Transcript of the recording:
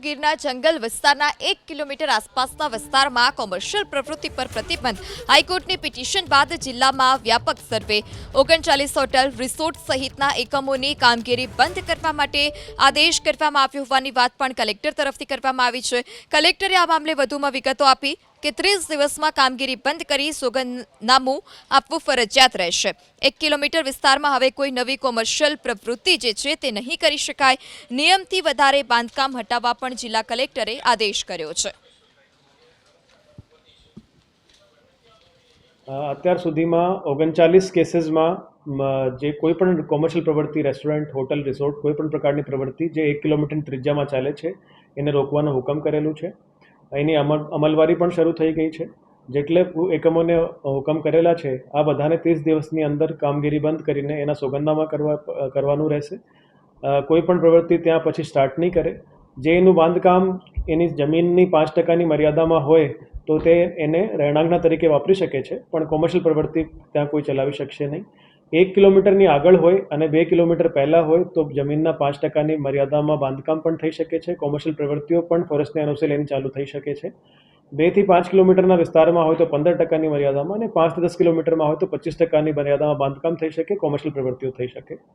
ગીરના જંગલ વિસ્તારના 1 કિલોમીટર આસપાસના વિસ્તારમાં કોમર્શિયલ પ્રવૃત્તિ પર પ્રતિબંધ હાઈકોર્ટની પિટિશન બાદ જિલ્લામાં વ્યાપક સર્વે 39 હોટલ રિસોર્ટ સહિતના એકમોની કામગીરી બંધ કરવા માટે આદેશ કરવામાં આવ્યો હોવાની વાત પણ કલેક્ટર તરફથી કરવામાં આવી છે। કલેક્ટરે આ મામલે વધુમાં વિગતો આપી કે 30 દિવસમાં કામગીરી બંધ કરી સોગંદનામું આપવું ફરજિયાત રહેશે। 1 કિલોમીટર વિસ્તારમાં હવે કોઈ નવી કોમર્શિયલ પ્રવૃત્તિ જે છે તે નહીં કરી શકાય। નિયમથી વધારે બાંધકામ હટાવવા પણ જિલ્લા કલેક્ટરે આદેશ કર્યો છે। અત્યાર સુધીમાં 39 કેસીસમાં જે કોઈ પણ કોમર્શિયલ પ્રવૃત્તિ રેસ્ટોરન્ટ હોટલ રિસોર્ટ કોઈ પણ પ્રકારની પ્રવૃત્તિ જે 1 કિલોમીટરની ત્રિજ્યામાં ચાલે છે એને રોકવાનો હુકમ કરેલું છે। એની અમલવારી પણ શરૂ થઈ ગઈ છે। જેટલે એકમોને હુકમ કરેલા છે આ બધાને 30 દિવસની અંદર કામગીરી બંધ કરીને એના સોગંદનામા કરવાનું રહેશે। કોઈ પણ પ્રવૃત્તિ ત્યાં પછી સ્ટાર્ટ નહીં કરે। જે એનું બાંધકામ એની જમીનની 5%ની મર્યાદામાં હોય તો તે એને રહેણાંકના તરીકે વાપરી શકે છે, પણ કોમર્શિયલ પ્રવૃત્તિ ત્યાં કોઈ ચલાવી શકશે નહીં। 1 કિલોમીટરની આગળ હોય અને 2 કિલોમીટર પહેલાં હોય તો જમીનના 5%ની મર્યાદામાં બાંધકામ પણ થઈ શકે છે। કોમર્શિયલ પ્રવૃત્તિઓ પણ ફોરેસ્ટને અનુસરીને એની ચાલુ થઈ શકે છે। 2 થી 5 કિલોમીટરના વિસ્તારમાં હોય તો 15%ની મર્યાદામાં અને 5 થી 10 કિલોમીટરમાં હોય તો 25%ની મર્યાદામાં બાંધકામ થઈ શકે, કોમર્શિયલ પ્રવૃત્તિઓ થઈ શકે।